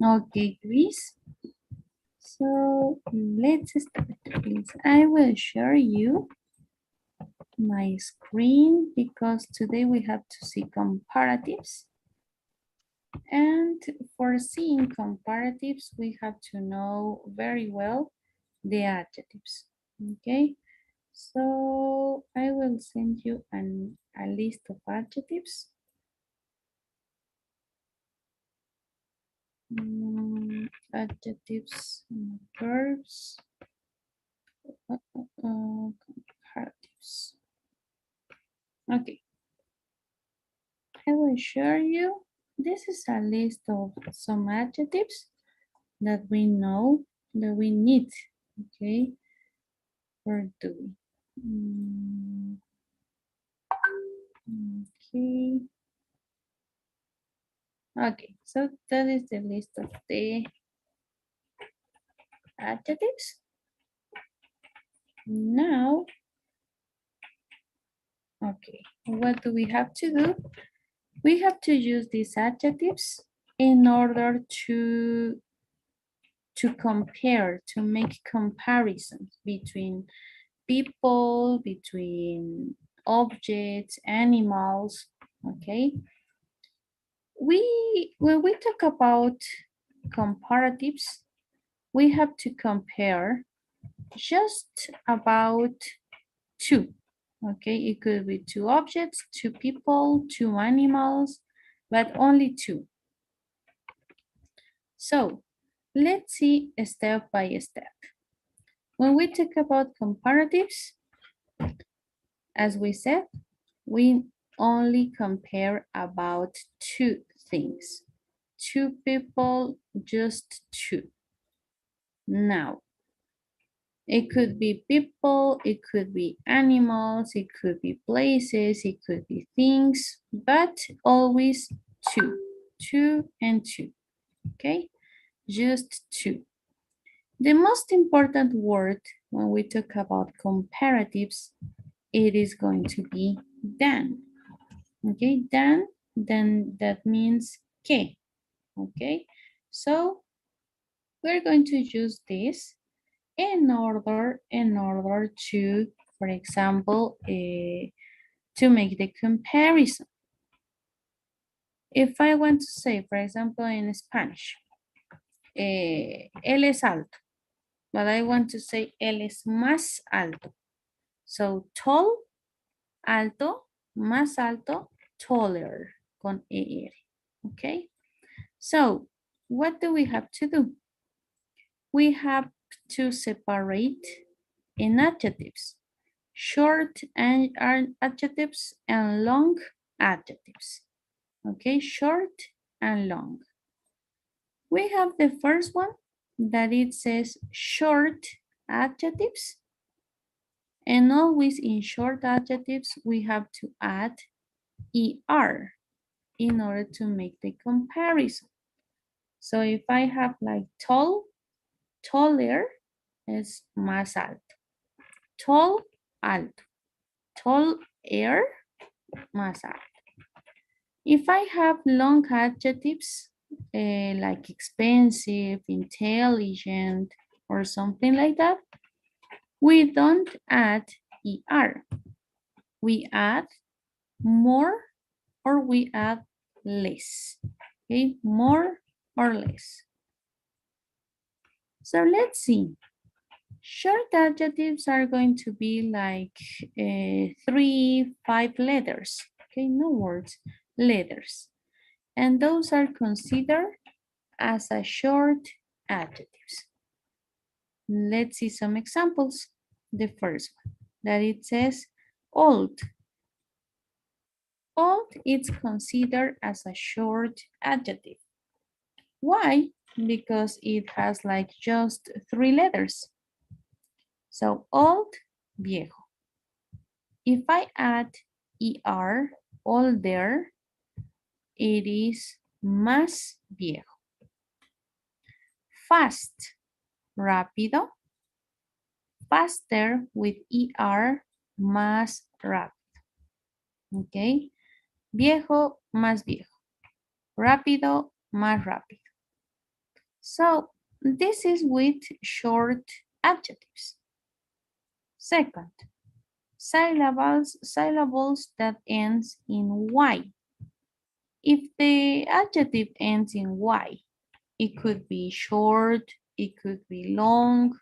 Okay, Chris. So let's start, please. I will share you my screen because today we have to see comparatives. And for seeing comparatives, we have to know very well the adjectives. Okay, so I will send you a list of adjectives. Adjectives, verbs, comparatives. Okay, I will show you. This is a list of some adjectives that we know that we need, okay, for doing. Okay. Okay, so that is the list of the adjectives. Now, okay, what do we have to do? We have to use these adjectives in order to compare, to make comparisons between people, between objects, animals, okay? When we talk about comparatives, we have to compare just about two, okay? It could be two objects, two people, two animals, but only two. So let's see step by step. When we talk about comparatives, as we said, we only compare about two things. Two people, just two. Now, it could be people, it could be animals, it could be places, it could be things, but always two. Two and two, okay? Just two. The most important word when we talk about comparatives, it is going to be than. Okay, then that means que. Okay, so we're going to use this in order to, for example, to make the comparison. If I want to say, for example, in Spanish, él es alto, but I want to say él es más alto. So tall, alto, más alto, taller, con ER. Okay? So what do we have to do? We have to separate in adjectives, short and adjectives and long adjectives. Okay, short and long. We have the first one that it says short adjectives. And always in short adjectives, we have to add ER in order to make the comparison. So if I have like tall, taller is más alto. Tall, alto. Tall, air, más alto. If I have long adjectives, like expensive, intelligent, or something like that, we don't add ER. We add more or we add less. Okay, more or less. So let's see. Short adjectives are going to be like 3, 5 letters. Okay, no words, letters. And those are considered as a short adjectives. Let's see some examples. The first one, that it says old. Old is considered as a short adjective. Why? Because it has like just 3 letters. So old, viejo. If I add ER, older, it is más viejo. Fast, rápido. Faster with ER, más rápido. Ok. Viejo, más viejo. Rápido, más rápido. So this is with short adjectives. Second, syllables that ends in Y. If the adjective ends in Y, it could be short, it could be long.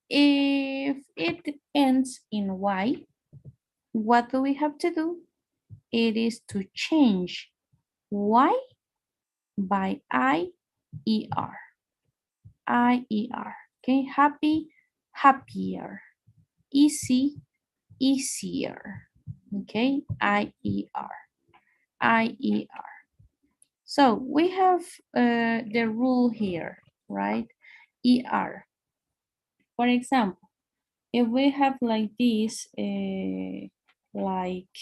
If it ends in Y, what do we have to do? It is to change Y by I-E-R. I-E-R. Okay, happy, happier. Easy, easier. Okay, I-E-R. I-E-R. So we have the rule here, right? E-R. For example, if we have like this, like,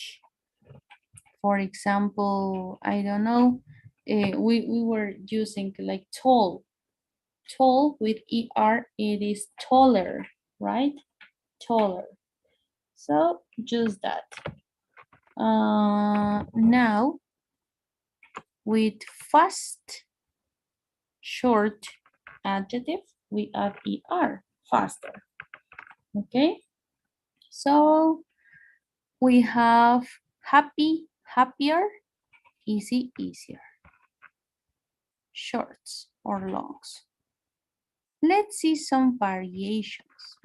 for example, I don't know, we were using like tall. Tall with ER, it is taller, right? Taller. So just that. Now, with fast, short adjective, we add ER, faster. Okay? So we have happy, happier, easy, easier. Shorts or longs. Let's see some variations.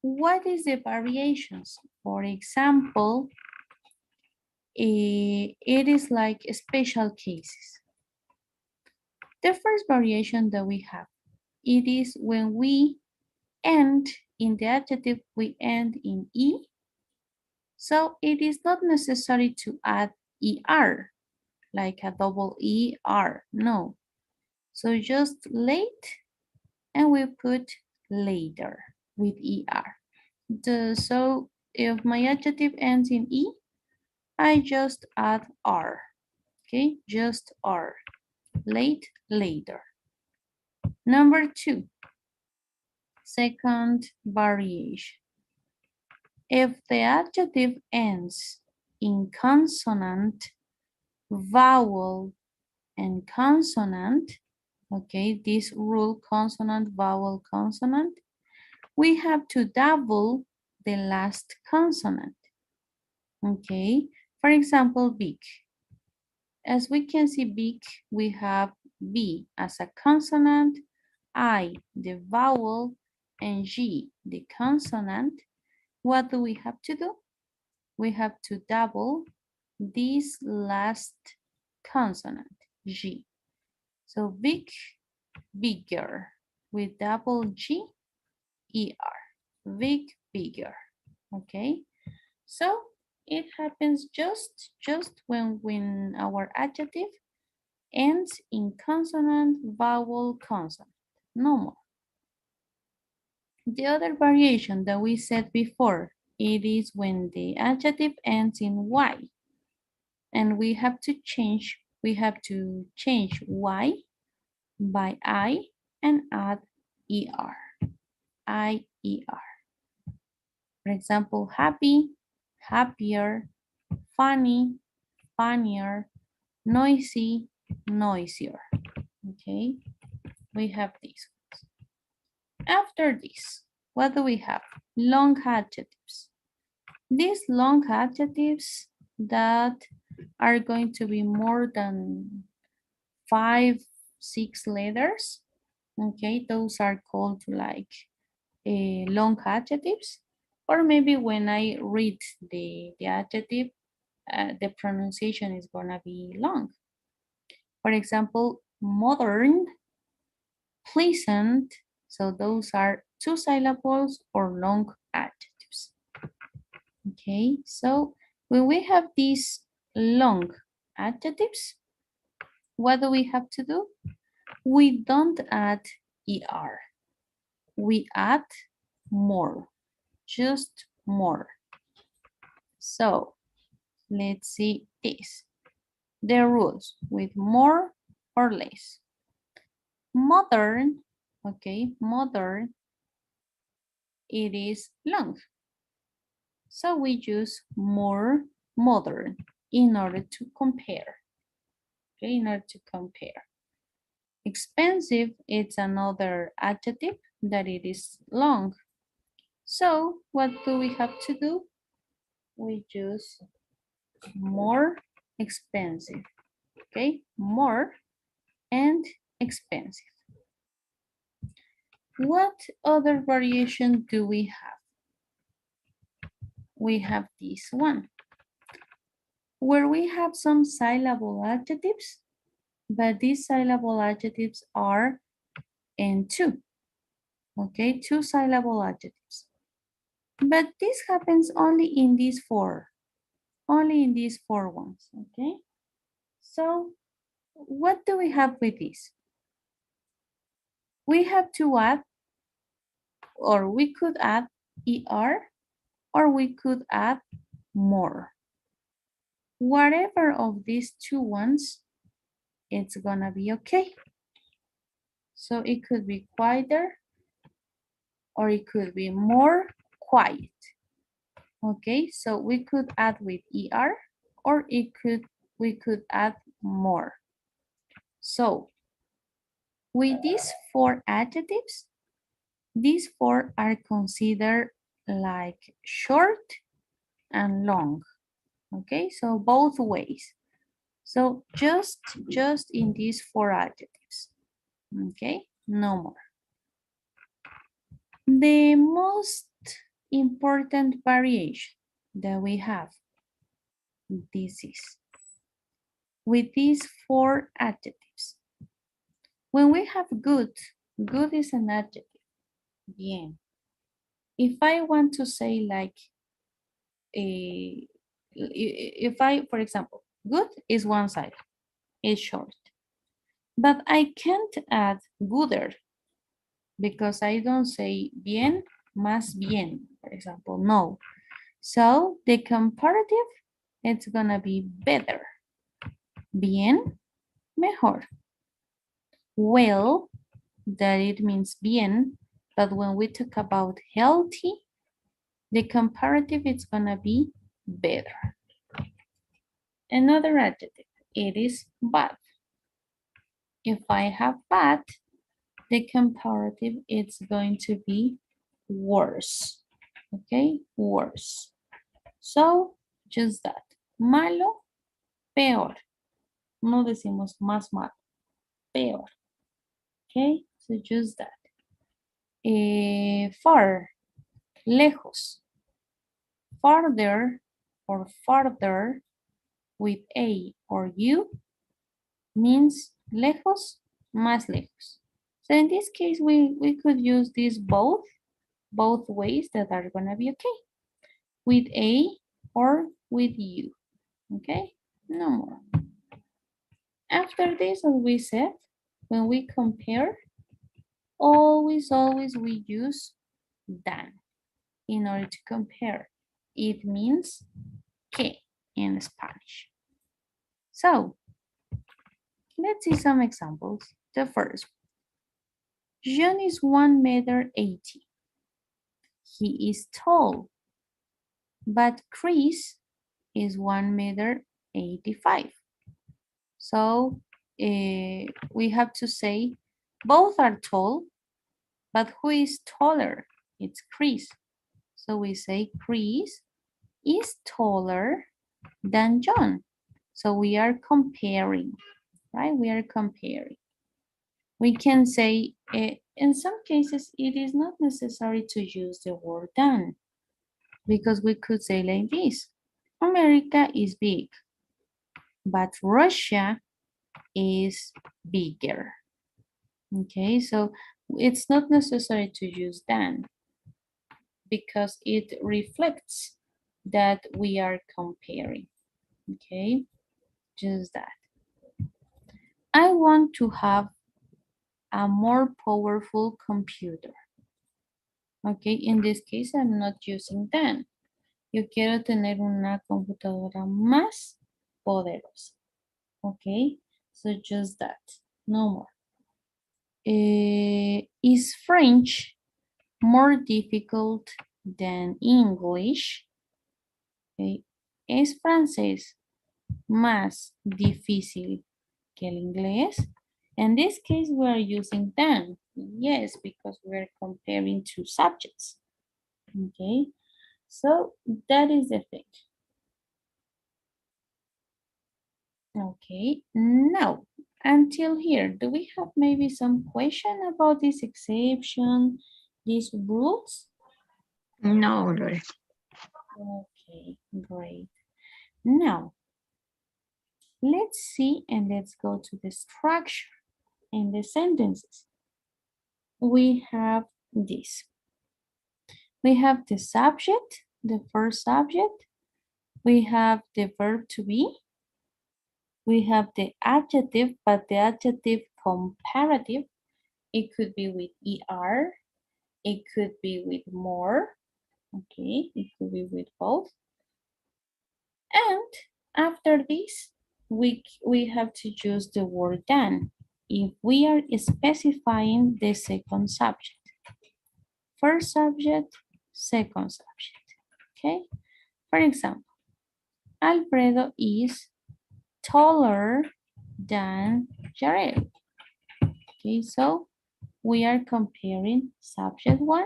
What is the variations? For example, it is like special cases. The first variation that we have, it is when we end in the adjective, we end in E. So it is not necessary to add ER, like a double ER, no. So just late, and we put later with ER. So if my adjective ends in E, I just add R, okay? Just R, late, later. Number 2, second variation. If the adjective ends in consonant, vowel, and consonant, okay, this rule, consonant, vowel, consonant, we have to double the last consonant, okay? For example, big. As we can see big, we have B as a consonant, I, the vowel, and G, the consonant. What do we have to do? We have to double this last consonant, G. So big, bigger, with double G, ER, big, bigger, okay? So it happens just when our adjective ends in consonant, vowel, consonant, no more. The other variation that we said before, it is when the adjective ends in Y, and we have to change Y by I and add ER, I-E-R. For example, happy, happier, funny, funnier, noisy, noisier. Okay, we have these ones. After this, what do we have? Long adjectives. These long adjectives that are going to be more than 5, 6 letters. Okay, those are called like long adjectives. Or maybe when I read the adjective, the pronunciation is gonna be long. For example, modern, pleasant. So those are 2 syllables or long adjectives. Okay, so when we have these long adjectives, what do we have to do? We don't add ER. We add more, just more. So let's see this. The rules with more or less. Modern, okay, modern, it is long. So we use more modern in order to compare. Okay, in order to compare. Expensive, it's another adjective that it is long. So what do we have to do? We use more expensive, okay? More and expensive. What other variation do we have? We have this one, where we have some syllable adjectives, but these syllable adjectives are in two, okay? Two syllable adjectives. But this happens only in these four ones, okay? So what do we have with this? We have to add, or we could add ER, or we could add more. Whatever of these two ones, it's gonna be okay. So it could be quieter, or it could be more quiet. Okay, so we could add with ER, or we could add more. So with these four adjectives, these four are considered like short and long. Okay, so both ways. So just in these four adjectives. Okay, no more. The most important variation that we have, this is with these four adjectives. When we have good is an adjective, bien. If I want to say like, if I, for example, good is one side, it's short. But I can't add gooder because I don't say bien más bien, for example, no. So the comparative, it's gonna be better. Bien, mejor. Well, that it means bien, but when we talk about healthy, the comparative is gonna be better. Another adjective, it is bad. If I have bad, the comparative is going to be worse. Okay, worse. So, just that. Malo, peor. No decimos más malo, peor. Okay, so just that. Far, lejos. Farther or farther with A or U means lejos, más lejos. So in this case, we could use this both ways that are gonna be okay. With A or with U, okay? No more. After this, as we said, when we compare, always we use than in order to compare. It means que in Spanish. So, let's see some examples. The first, John is 1 meter 80. He is tall, but Chris is 1 meter 85. So we have to say both are tall, but who is taller? It's Chris. So we say Chris is taller than John. So we are comparing, right? We are comparing. We can say, in some cases, it is not necessary to use the word than, because we could say like this. America is big, but Russia is bigger. Okay, so it's not necessary to use than because it reflects that we are comparing. Okay, just that. I want to have a more powerful computer. Okay, in this case, I'm not using than. Yo quiero tener una computadora más poderosa. Okay, so just that, no more. Is French more difficult than English? Okay. ¿Es francés más difícil que el inglés? In this case, we are using than. Yes, because we're comparing two subjects. Okay, so that is the thing. Okay, now, until here, do we have maybe some question about this exception, these rules? No, Lore. Okay, great. Now, let's see and let's go to the structure in the sentences. We have this. We have the subject, the first subject. We have the verb to be. We have the adjective, but the adjective comparative. It could be with er. It could be with more. Okay, it could be with both. And after this, we have to use the word than if we are specifying the second subject. First subject, second subject. Okay, for example, Alfredo is taller than Jared. Okay, so we are comparing subject 1,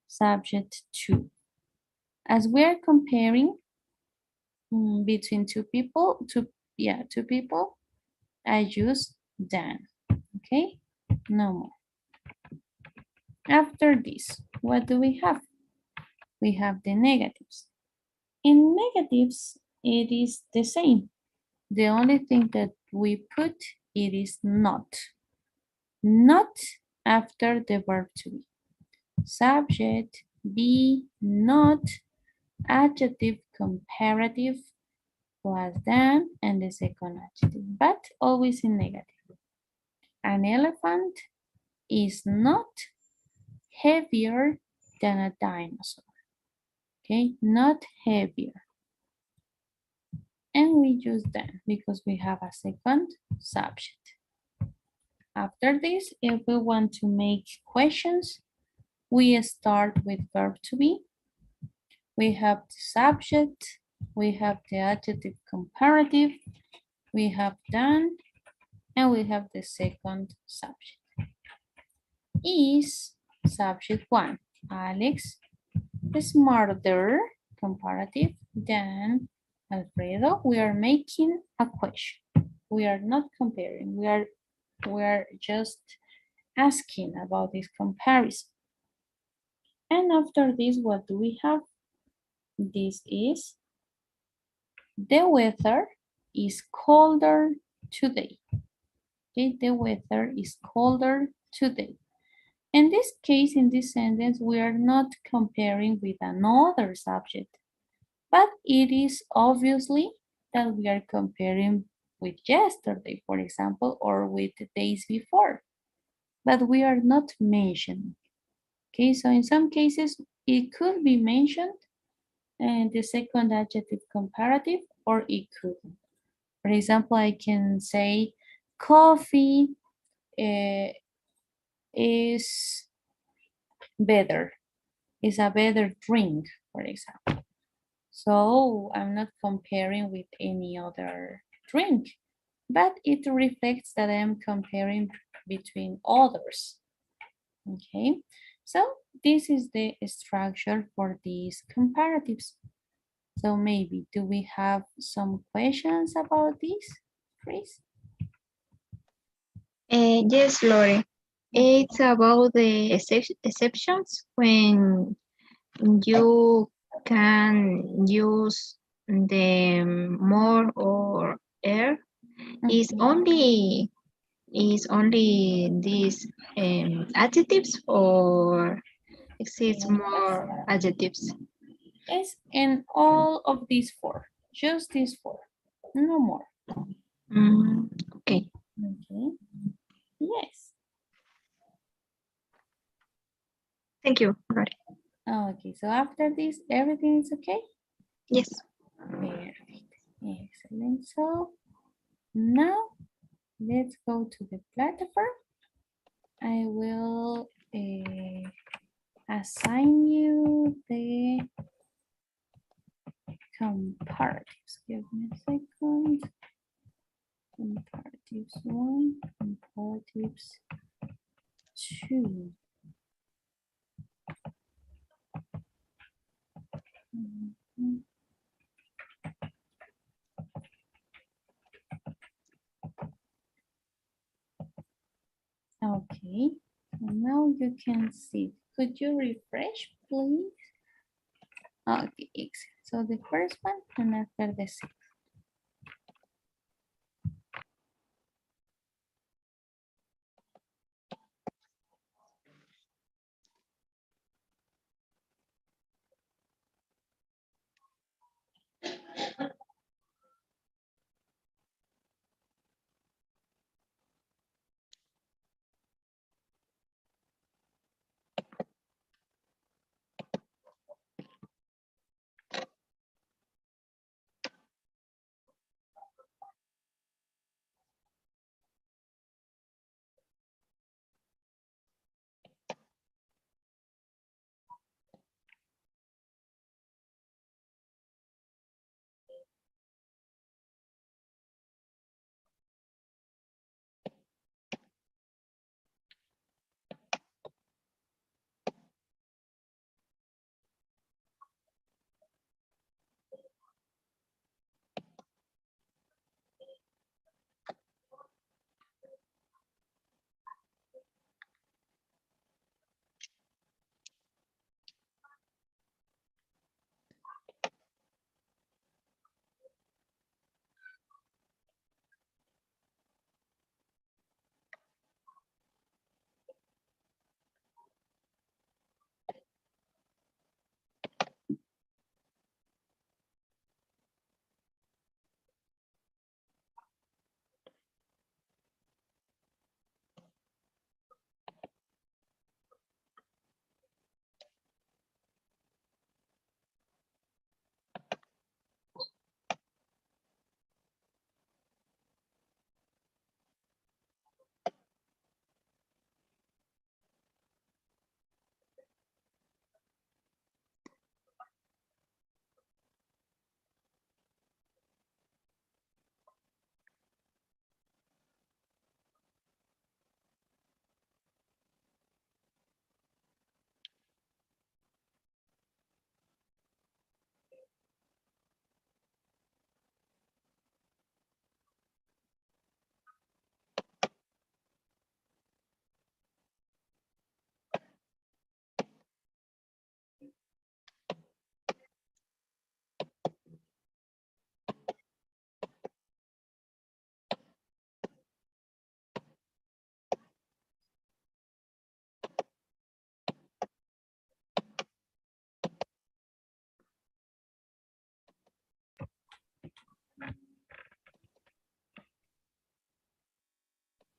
subject 2. As we are comparing between two people, two people, I use than. Okay, no more. After this, what do we have? We have the negatives. In negatives, it is the same. The only thing that we put, it is not. Not after the verb to be. Subject, be, not, adjective, comparative, plus than, and the second adjective, but always in negative. An elephant is not heavier than a dinosaur. Okay, not heavier. And we use then because we have a second subject. After this, if we want to make questions, we start with verb to be. We have the subject, we have the adjective comparative, we have done, and we have the second subject. Is subject 1. Alex smarter, comparative, than Alfredo. We are making a question. We are not comparing. We are just asking about this comparison. And after this, what do we have? This is the weather is colder today. Okay, the weather is colder today. In this case, in this sentence, we are not comparing with another subject, but it is obviously that we are comparing with yesterday, for example, or with the days before, but we are not mentioning. Okay, so in some cases, it could be mentioned and the second adjective comparative, or it couldn't. For example, I can say coffee is better, is a better drink, for example. So I'm not comparing with any other drink, but it reflects that I am comparing between others. Okay, so this is the structure for these comparatives. So maybe, do we have some questions about this, Chris? Yes, Lore. It's about the exceptions when you can use the more or air. Is Mhm. only these adjectives or exists Yes, more adjectives? it's in all of these four, just these four, no more. Okay. Okay, yes. Thank you, Lore. Okay, so after this, everything is okay? Yes. Perfect, excellent. So now let's go to the platform. I will assign you the comparatives. Give me a second. Comparatives 1, comparatives 2. Mhm. Okay, so now you can see. Could you refresh, please? Okay, excellent. So the first one and after the second.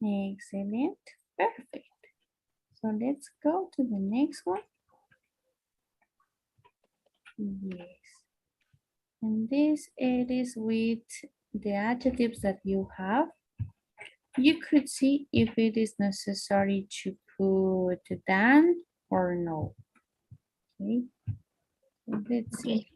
Excellent. Perfect. So let's go to the next one. Yes. And this it is with the adjectives that you have. You could see if it is necessary to put than or no. Okay. So let's see. Okay.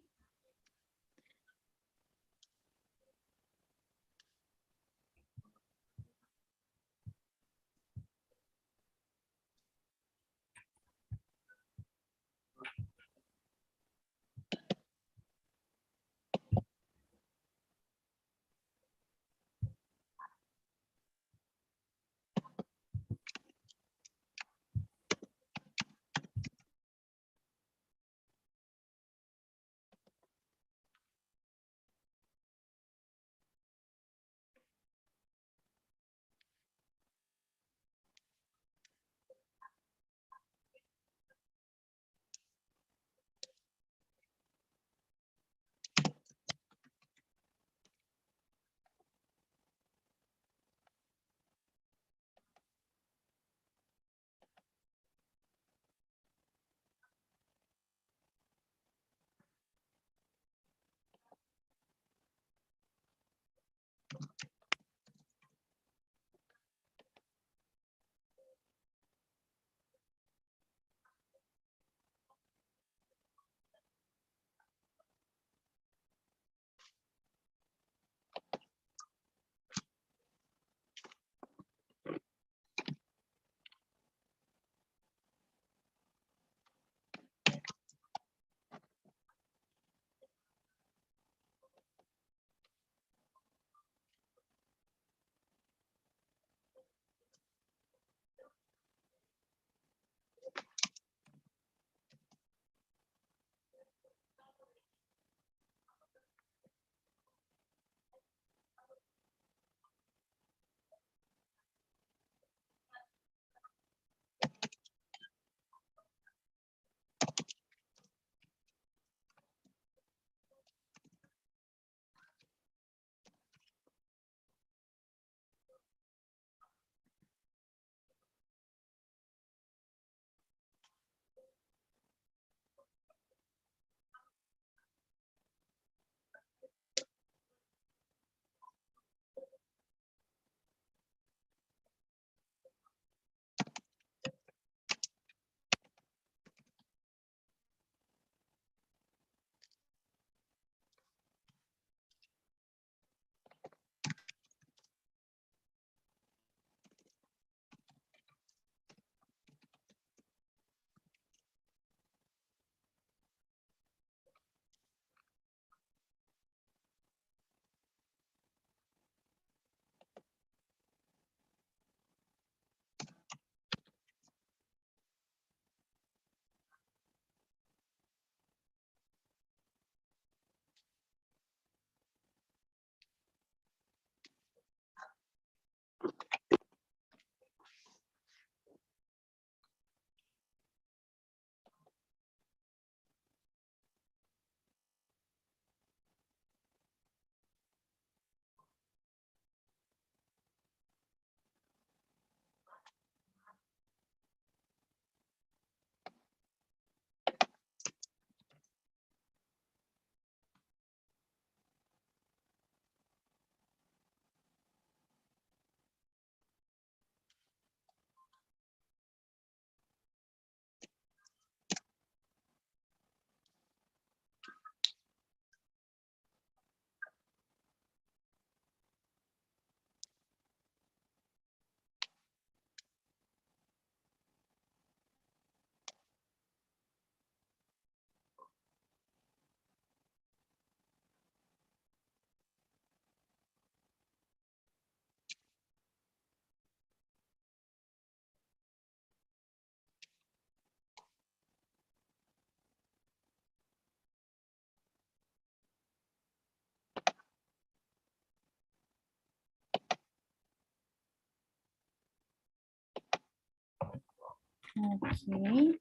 Okay.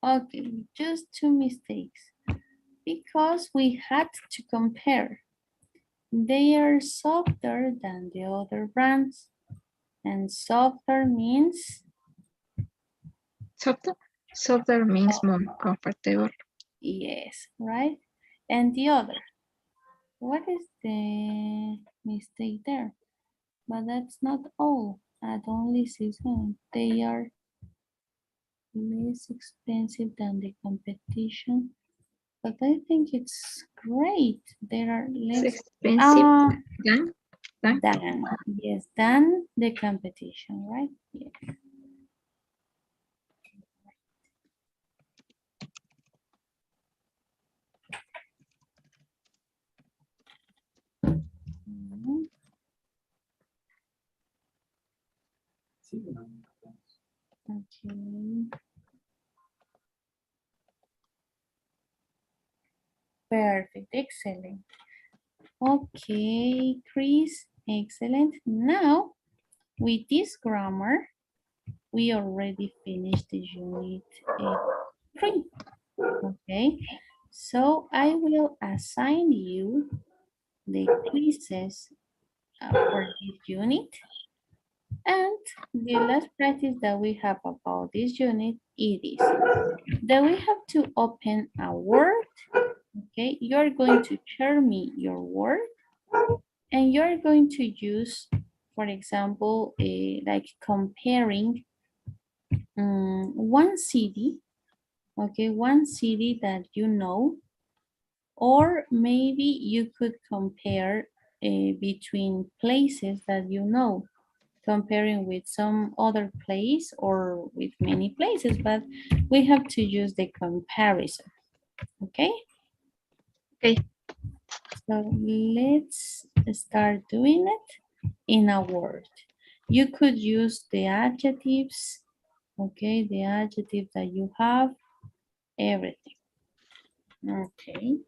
Okay, just two mistakes. Because we had to compare. They are softer than the other brands. And softer means, Softer. Softer means oh, more comfortable. yes, right? And the other. What is the mistake there? But that's not all. At only season, they are less expensive than the competition. But I think it's great. There are It's less expensive uh, than than than the competition, right? Yeah. Mhm. Okay. Perfect. Excellent. Okay, Chris. Excellent. Now, with this grammar, we already finished the unit 3. Okay. So I will assign you the quizzes for this unit. And the last practice that we have about this unit, it is that we have to open a word. Okay, you're going to share me your word and you're going to use, for example, like comparing one city, okay, one city that you know, or maybe you could compare between places that you know, comparing with some other place or with many places, but we have to use the comparison, okay? okay. So let's start doing it in a word. You could use the adjectives, okay, the adjective that you have, everything. Okay.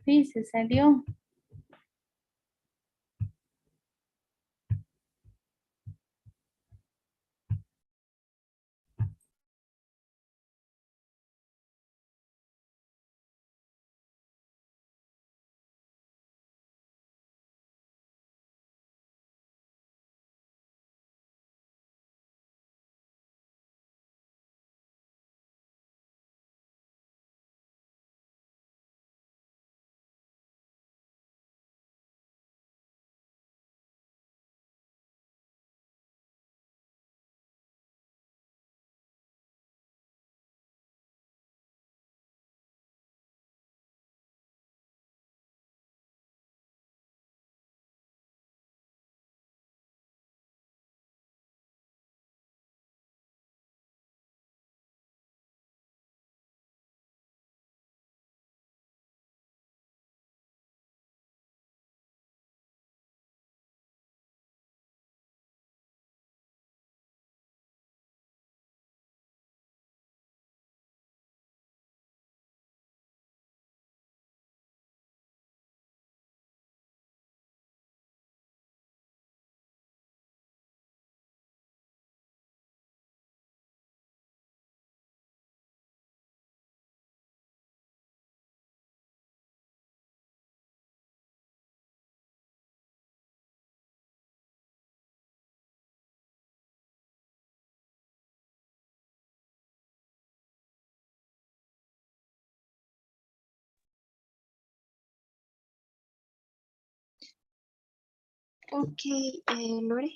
Sí, se salió. Okay, Lore.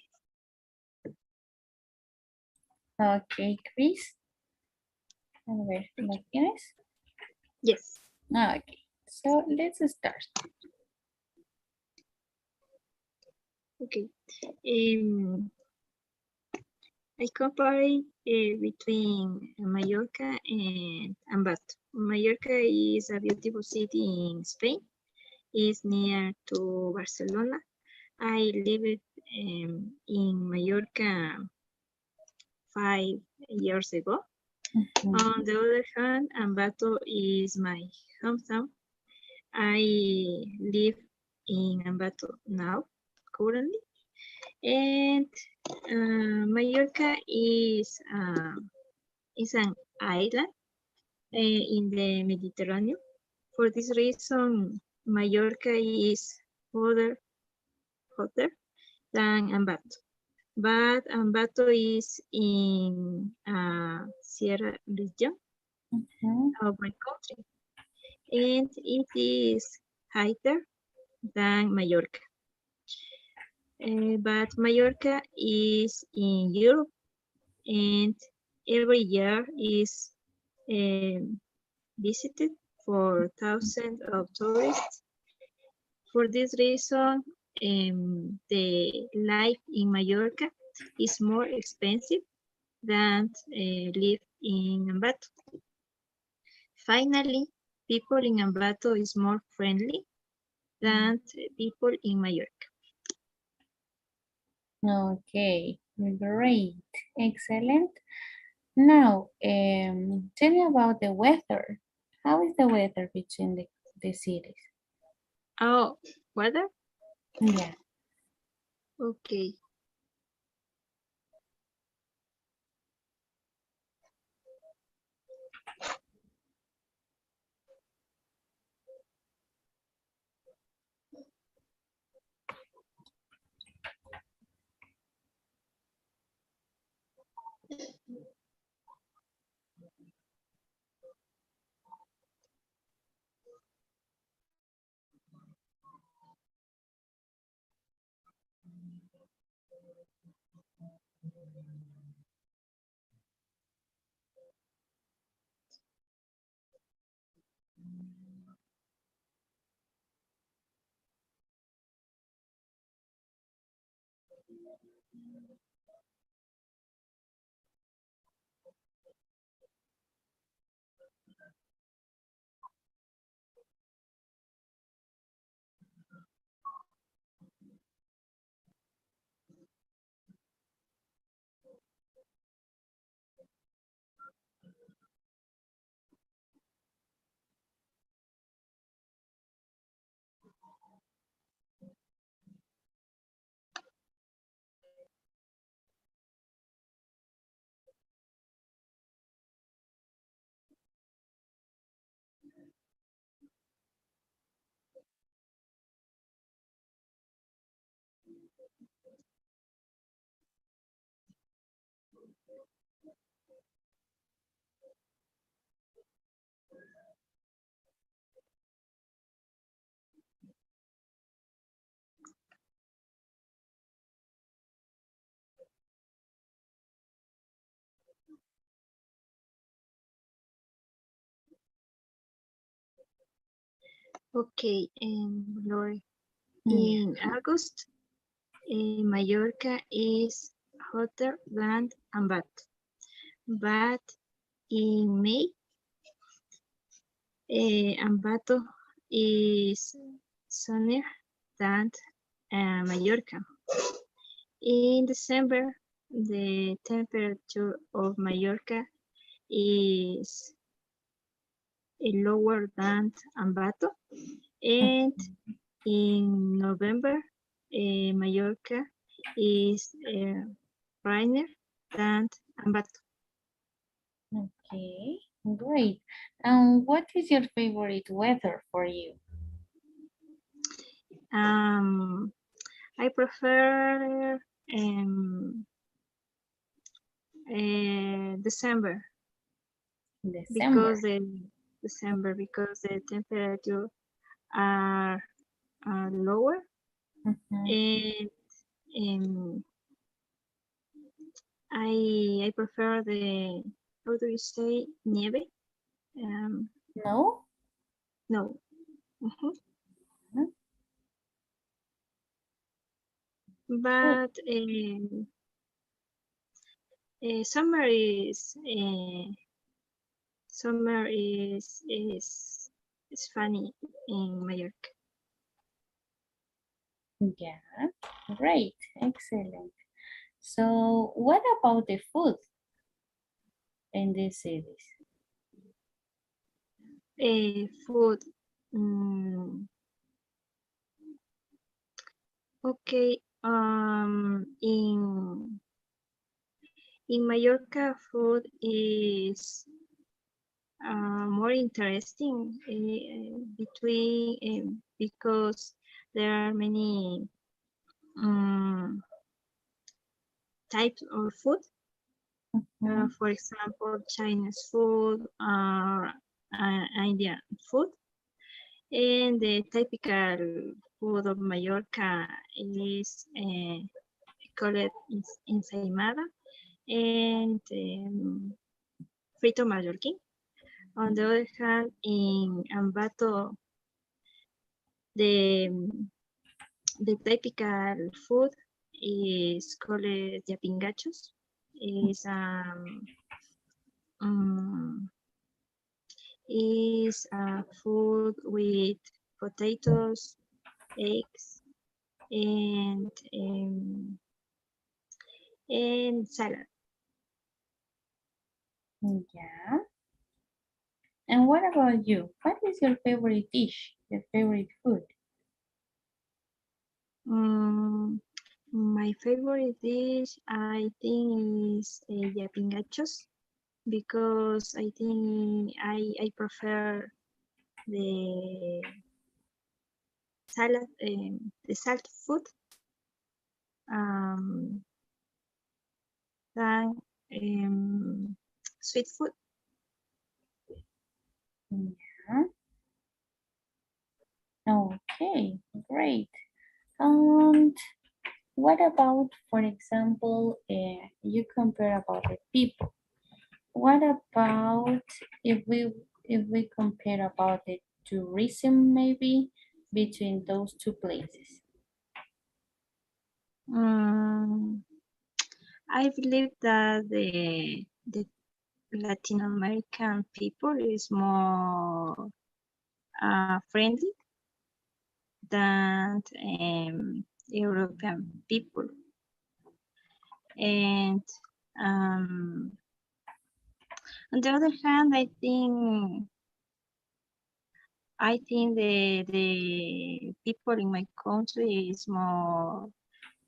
Ok, Chris. A ver, ¿lo tienes? Yes. Ok, so let's start. Okay. I compare between Mallorca and Ambato. Mallorca is a beautiful city in Spain. It's near to Barcelona. I lived in Mallorca 5 years ago. On the other hand, Ambato is my hometown. I live in Ambato now, currently. And Mallorca is an island in the Mediterranean. For this reason, Mallorca is hotter than Ambato. But Ambato is in Sierra region of my country, and it is higher than Mallorca. But Mallorca is in Europe, and every year is visited for thousands of tourists. For this reason, the life in Mallorca is more expensive than live in Ambato. Finally, people in Ambato is more friendly than people in Mallorca. Okay, great, excellent. Now, tell me about the weather. How is the weather between the cities? Oh, weather? Yeah. Okay. Okay, Lori. Yeah. In August, Mallorca is hotter than Ambato. But in May, Ambato is sunnier than Mallorca. In December, the temperature of Mallorca is lower than Ambato. And in November, Mallorca is rainier than Ambato. Okay, great. And what is your favorite weather for you? Um, I prefer December December. because the temperature are lower, Mhm. and um, I prefer the, how do you say, nieve? Um, No? no. Mhm. Mhm. Great. But summer is funny in Mallorca. Yeah, great, excellent. So, what about the food in these cities? Food. Mm, okay. In Mallorca, food is more interesting between because there are many types of food. Mhm. For example, Chinese food or Indian food. And the typical food of Mallorca is called ensaimada and frito mallorquín. On the other hand, in Ambato, the the typical food is called yapingachos. Is um, is food with potatoes, eggs, and salad. Yeah. And what about you? What is your favorite dish? Your favorite food? Mm, my favorite dish, I think, is yapingachos because I think I prefer the salad, the salt food, um, than sweet food. Yeah. Okay, great. And what about, for example, you compare about the people? What about if we compare about the tourism maybe between those two places? Mm, I believe that the Latin American people is more friendly than European people. And um, on the other hand, I think the people in my country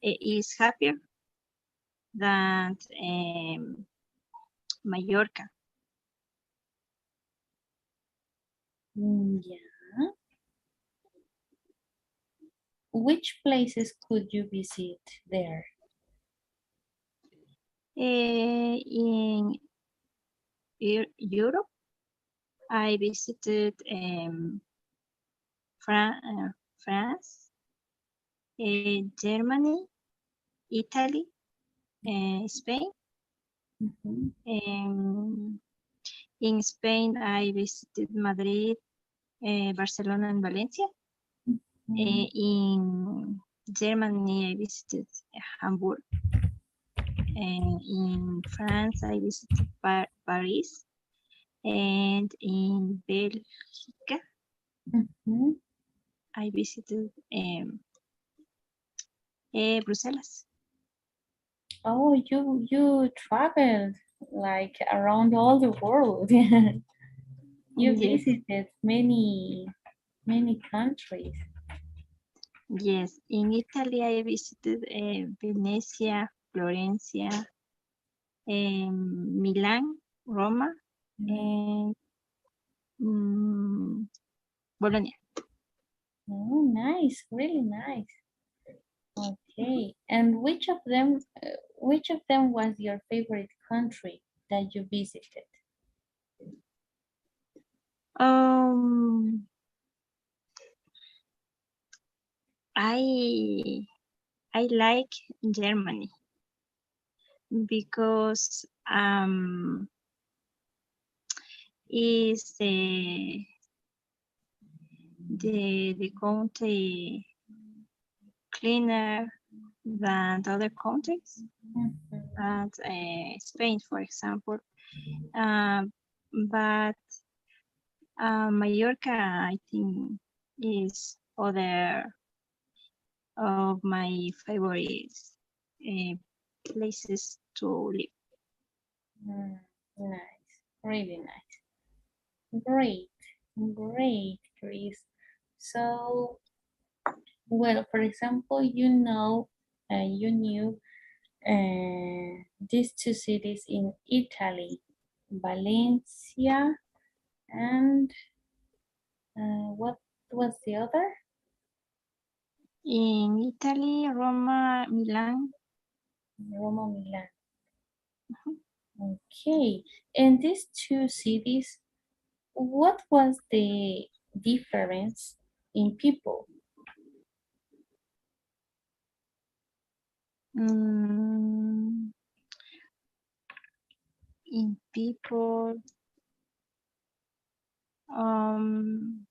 is happier than Mallorca. Yeah. Which places could you visit there? In Europe, I visited France, Germany, Italy, Spain. Mhm. In Spain, I visited Madrid, Barcelona and Valencia. Mhm. In Germany, I visited Hamburg. In France, I visited Paris. And in Belgium, Mhm. I visited Brussels. Oh, you traveled like around all the world. You Yes, visited many countries. yes. In Italy, I visited Venezia, Florence, Milan, Roma, Mm. and mm, Bologna. Oh, nice, really nice. Okay. And which of them was your favorite country that you visited? Um, I like Germany because is the country cleaner than other countries, Mhm. and Spain, for example. Um, but Mallorca, I think, is other of my favorite uh, places to live. Mm, nice, really nice. Great, great, Chris. So, well, for example, you knew these two cities in Italy, Valencia, and what was the other? In Italy, Roma, Milan. Roma, Milan. Okay, and these two cities, what was the difference in people? Mm, in people, um,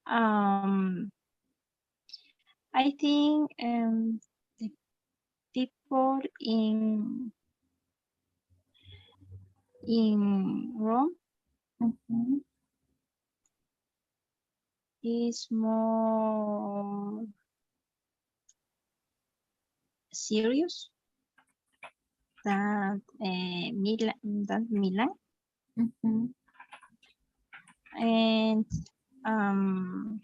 um, I think the people in Rome Mhm. is more serious than Milan, Mhm. and um,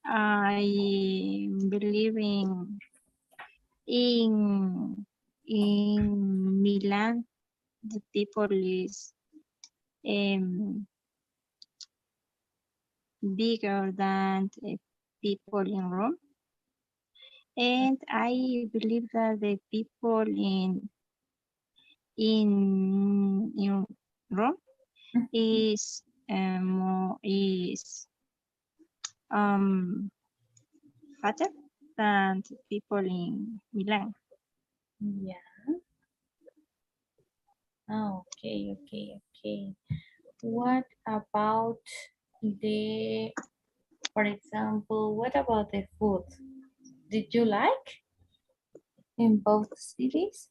I believe in Milan the people is um, bigger than the people in Rome, and I believe that the people in Rome is more is um fatter than the people in Milan. Yeah. Oh, okay, okay, okay. What about the, for example, what about the food? Did you like in both cities?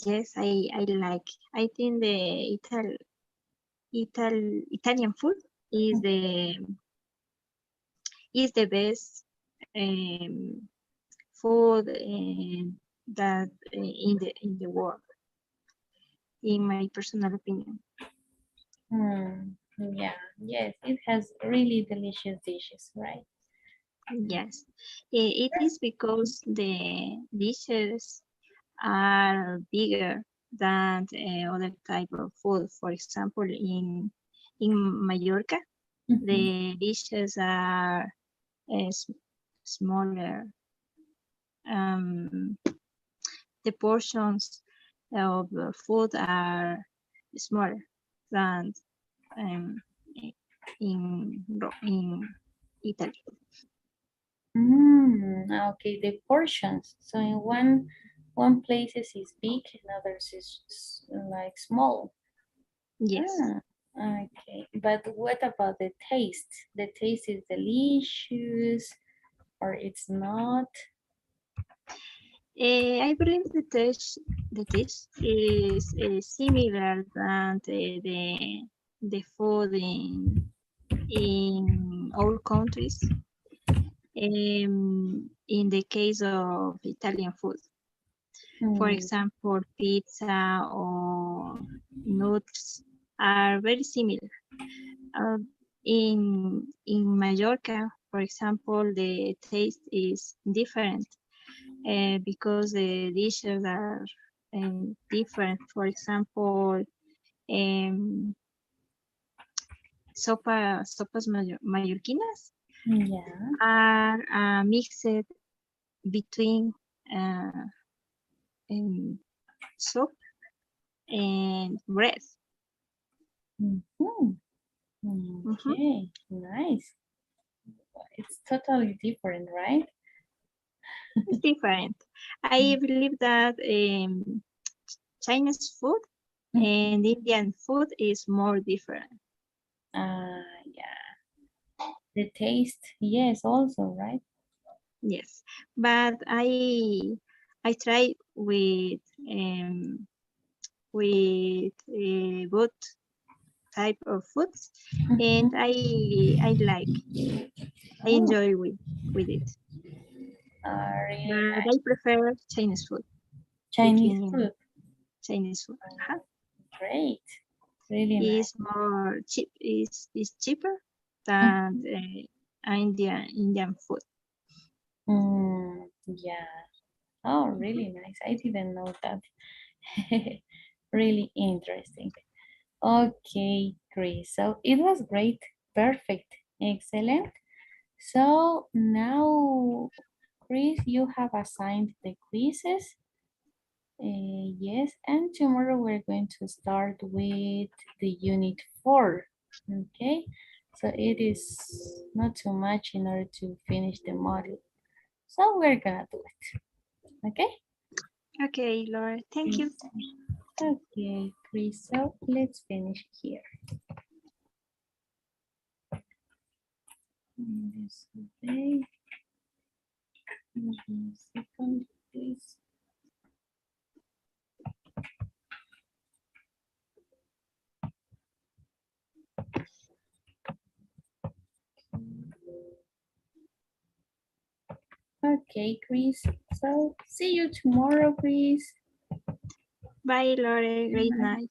Yes, I like. I think the Italian food is the best food that in the world, in my personal opinion. Hmm. Yeah, yes, it has really delicious dishes, right? Yes, it is because the dishes are bigger than other type of food. For example, in Mallorca, Mhm. the dishes are smaller. Um, the portions of food are smaller than um, in Italy. Okay, the portions. So in one One places is big and others is like small. Yes. Ah, okay. But what about the taste? The taste is delicious or it's not? I believe the taste is similar than the food in all countries. In the case of Italian food, for Hmm, example, pizza or nuts are very similar. Uh, in Mallorca, for example, the taste is different because the dishes are different. For example, um, mallorquinas yeah. are mixed between uh, um, soup and bread. Mhm. Mhm. Okay, nice. It's totally different, right? It's different. I believe that Chinese food and Indian food is more different. Yeah. The taste, yes, also, right? Yes, but I try with both type of foods, and Mhm. I Oh, enjoy with it. really But I nice. prefer Chinese food Chinese between food. Chinese food. Great. Really Is nice. more cheap is cheaper than Mhm. Indian food. Yeah. Oh, really nice. I didn't know that. Really interesting. Okay, Chris. So it was great. Perfect. Excellent. So now, Chris, you have assigned the quizzes. Yes, and tomorrow we're going to start with the unit 4. Okay, so it is not too much in order to finish the module. So we're gonna do it. Okay? Okay, Laura, thank Yes. you. Okay, Chris, so let's finish here. This way. Second, please. Okay, Chris. So see you tomorrow, Chris. Bye, Laura. Great night.